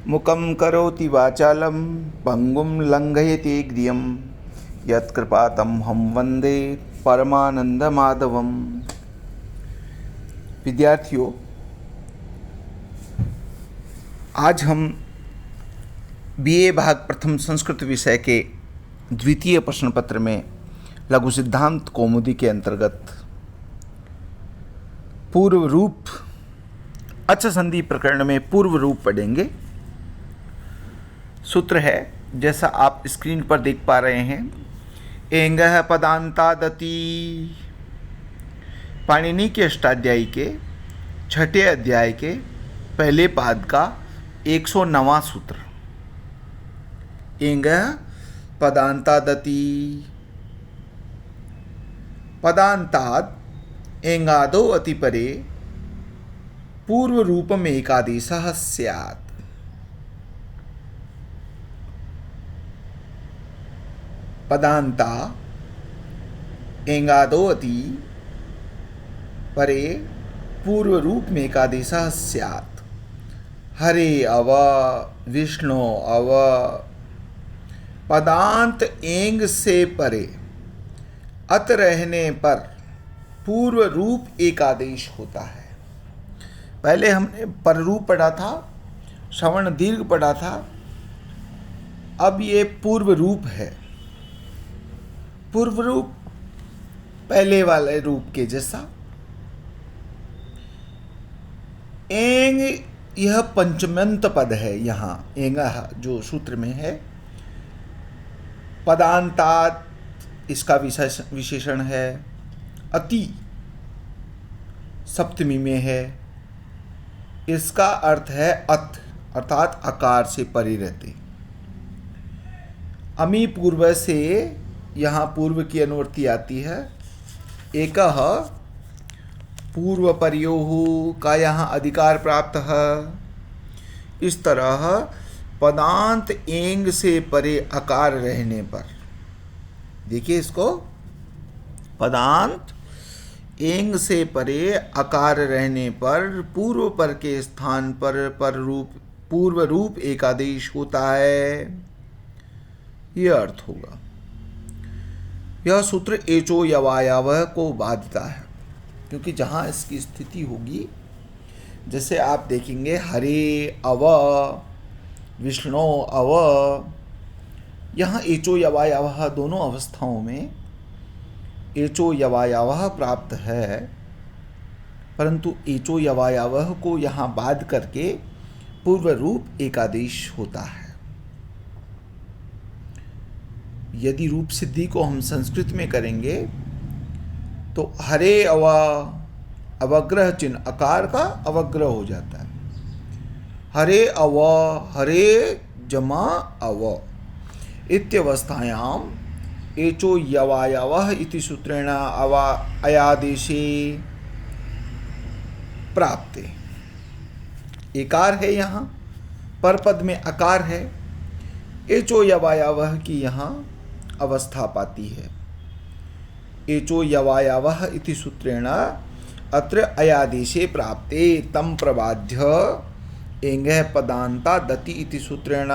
मुकं करोति वाचालं पंगुं लंघयते गिरियं यत्कृपातमहं वन्दे परमानंदमाधवम। विद्यार्थियों, आज हम बीए भाग प्रथम संस्कृत विषय के द्वितीय प्रश्न पत्र में लघु सिद्धांत कौमुदी के अंतर्गत पूर्व रूप अच संधि प्रकरण में पूर्व रूप पढ़ेंगे। सूत्र है जैसा आप स्क्रीन पर देख पा रहे हैं, एंगः पदांतादति। पाणिनि के अष्टाध्यायी के छठे अध्याय के पहले पाद का 109वां सूत्र। एंगः पदांतादति। पदांताद एंगादो अतिपरे पूर्व रूपम एकादेशः स्यात्। पदांता एंगादो अति परे पूर्व रूप में एकादेशः स्यात्। हरे अव विष्णु अव। पदांत एंग से परे अत रहने पर पूर्व रूप एकादेश होता है। पहले हमने पर रूप पढ़ा था, श्रवण दीर्घ पढ़ा था, अब ये पूर्व रूप है। पूर्व रूप पहले वाले रूप के जैसा। एंग यह पंचम्यंत पद है। यहाँ एंग जो सूत्र में है, पदांतात इसका विशेषण है, अति सप्तमी में है। इसका अर्थ है अत, अर्थात आकार से परे रहते। अमी पूर्व से यहाँ पूर्व की अनुवृत्ति आती है। एकः पूर्व पर्योः का यहाँ अधिकार प्राप्त है। इस तरह पदांत एंग से परे आकार रहने पर, देखिए इसको, पदांत एंग से परे आकार रहने पर पूर्व पर के स्थान पर रूप पूर्व रूप एकादेश होता है। यह अर्थ होगा। यह सूत्र एचो यवायावह को बाधता है, क्योंकि जहाँ इसकी स्थिति होगी, जैसे आप देखेंगे हरे अव विष्णु अव, यहाँ एचो यवायावह दोनों अवस्थाओं में एचो यवायावह प्राप्त है, परंतु एचो यवायावह को यहाँ बाध करके पूर्व रूप एकादेश होता है। यदि रूप सिद्धि को हम संस्कृत में करेंगे तो हरे अव, अवग्रह चिन्ह अकार का अवग्रह हो जाता है। हरे अव, हरे जमा अव इत्यवस्थायाम एचो यवायावः इति सूत्रेण अयादेशे प्राप्ते। एकार है यहाँ, परपद में अकार है, एचो यवायावः की यहाँ अवस्था पाती है। एचो यवायावः इति सूत्रेण अत्र अयादेशे प्राप्ते तम प्रबाध्य एंगः पदांता दति इति सूत्रेण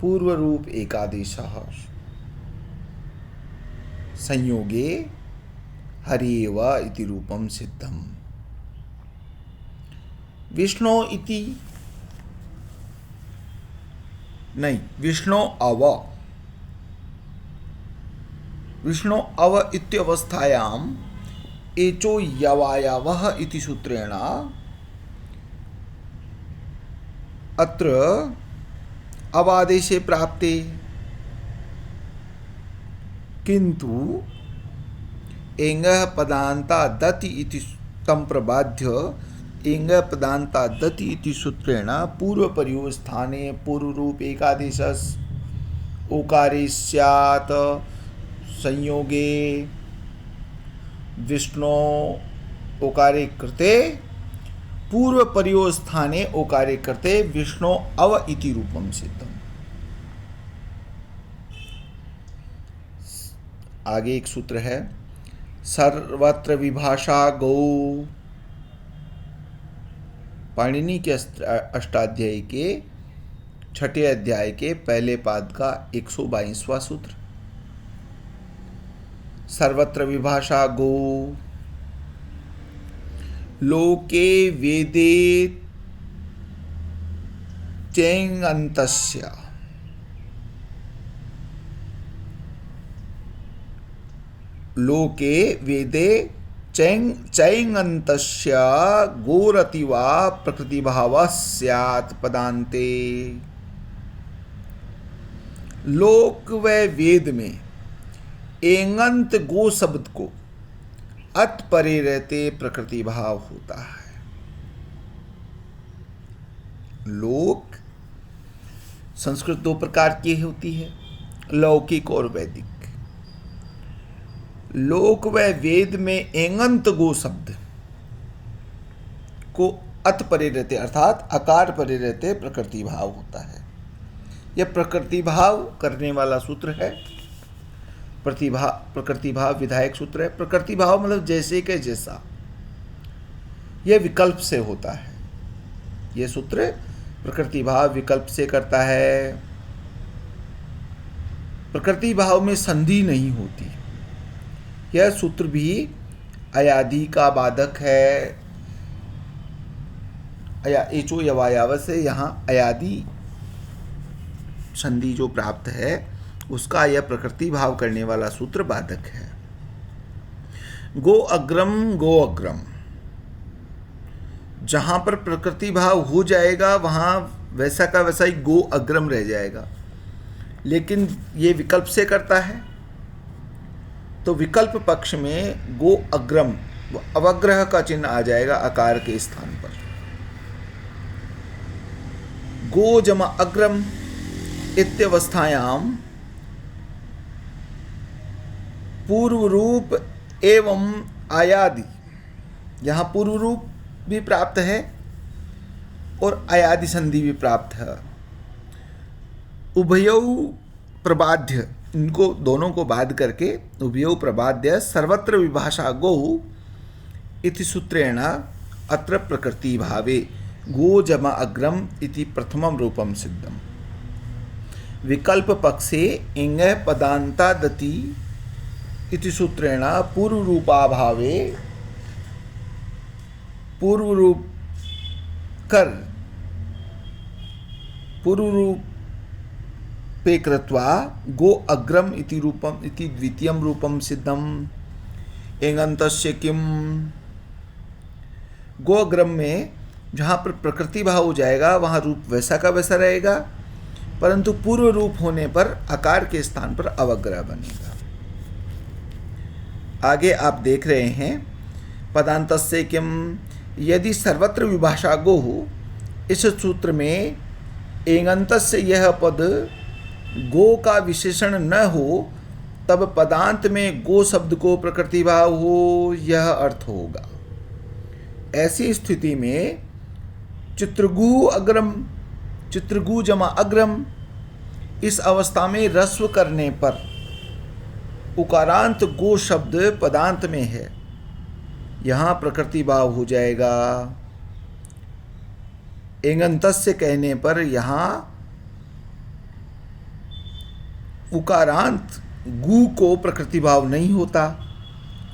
पूर्व रूप एकादेशः संयोगे हरेव इति रूपम सिद्धम। विष्णु इति नहीं, विष्णु अव, विष्णु अव इत्यवस्थायाम एचो यवायावः इति सूत्रेण अत्र अवादेशे प्राप्ते, किंतु एंगः पदांता दति इति तम प्रबाध्य एंगः पदांता दति इति सूत्रेण पूर्व पर्यो स्थाने पूर्व रूप एकादेशस् ओकारे स्यात् संयोगे विष्णु ओकारे कृते पूर्व पर्यो स्थाने ओकारे कृते विष्णु अव इति रूपम सिद्धम। आगे एक सूत्र है, सर्वत्र विभाषा गौ। पाणिनि के अष्टाध्यायी के छठे अध्याय के पहले पाद का 122वां सूत्र। सर्वत्र विभाषा गो लोके वेदे चेङन्तस्य लोके वेदे चैङन्तस्य गोरतिवा प्रकृतिभावः स्यात् पदान्ते। लोक व वेद में एङन्त गो शब्द को अत परे रहते प्रकृति भाव होता है। लोक संस्कृत दो प्रकार की होती है, लौकिक और वैदिक। लोक व वेद में एङन्त गो शब्द को अत परे रहते अर्थात अकार परे रहते प्रकृति भाव होता है। यह प्रकृति भाव करने वाला सूत्र है। प्रकृति भाव विधायक सूत्र है। प्रकृति भाव मतलब जैसे के जैसा, यह विकल्प से होता है। यह सूत्र प्रकृति भाव विकल्प से करता है। प्रकृति भाव में संधि नहीं होती। यह सूत्र भी अयादि का बाधक है। एचो यवायाव से यहाँ अयादि संधि जो प्राप्त है उसका यह प्रकृति भाव करने वाला सूत्र बाधक है। गो अग्रम, जहां पर प्रकृति भाव हो जाएगा वहां वैसा का वैसा ही गो अग्रम रह जाएगा, लेकिन ये विकल्प से करता है तो विकल्प पक्ष में गो अग्रम अवग्रह का चिन्ह आ जाएगा अकार के स्थान पर। गो जमा अग्रम इत्यवस्थायाम पूर्व रूप एवं आयादि, यहाँ पूर्व रूप भी प्राप्त है और आयादि संधि भी प्राप्त है। उभयौ प्रबाध्य, इनको दोनों को बाध करके उभयौ प्रबाध्य सर्वत्र विभाषा गो इति सूत्रेण अत्र प्रकृति भावे गो जमा अग्रम इति प्रथमम रूपम सिद्धम। विकल्प पक्षे इंग पदांता दति इति सूत्रेण पूर्व रूपाभावे पूर्व रूप पे कृत्वा गो अग्रम इति रूपम इति द्वितीयम रूपम सिद्धम। एङन्तस्य किम, गो अग्रम में जहाँ पर प्रकृति भाव हो जाएगा वहाँ रूप वैसा का वैसा रहेगा, परंतु पूर्व रूप होने पर अकार के स्थान पर अवग्रह बनेगा। आगे आप देख रहे हैं पदांतस्य किम, यदि सर्वत्र विभाषा गो हो, इस सूत्र में एङन्तस्य यह पद गो का विशेषण न हो तब पदांत में गो शब्द को प्रकृति भाव हो, यह अर्थ होगा। ऐसी स्थिति में चित्रगु जमा अग्रम, इस अवस्था में रस्व करने पर उकारांत गो शब्द पदांत में है, यहाँ प्रकृति भाव हो जाएगा। एङन्तस्य कहने पर यहाँ उकारांत गु को प्रकृति भाव नहीं होता,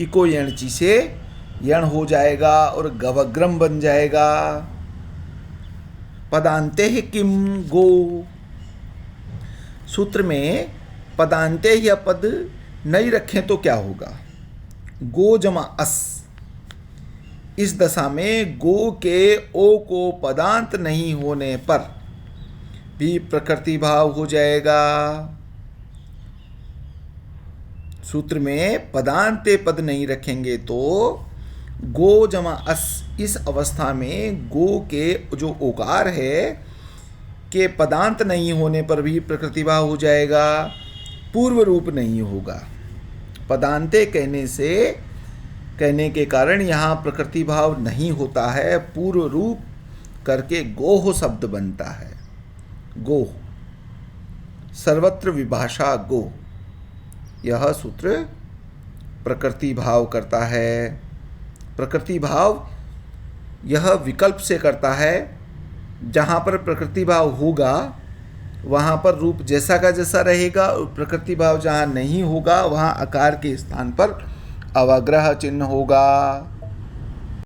इको यणची से यण हो जाएगा और गवग्रम बन जाएगा। पदांते ही किम गो, सूत्र में पदांते ही पद नहीं रखें तो क्या होगा? गो जमा अस, इस दशा में गो के ओ को पदांत नहीं होने पर भी प्रकृति भाव हो जाएगा। सूत्र में पदांते पद नहीं रखेंगे तो गो जमा अस, इस अवस्था में गो के जो ओकार है के पदांत नहीं होने पर भी प्रकृति भाव हो जाएगा, पूर्व रूप नहीं होगा। पदांते कहने के कारण यहाँ प्रकृति भाव नहीं होता है, पूर्व रूप करके गोह शब्द बनता है। गोह, सर्वत्र विभाषा गो, यह सूत्र प्रकृति भाव करता है। प्रकृति भाव यह विकल्प से करता है, जहाँ पर प्रकृति भाव होगा वहाँ पर रूप जैसा का जैसा रहेगा, और प्रकृति भाव जहाँ नहीं होगा वहाँ आकार के स्थान पर अवग्रह चिन्ह होगा।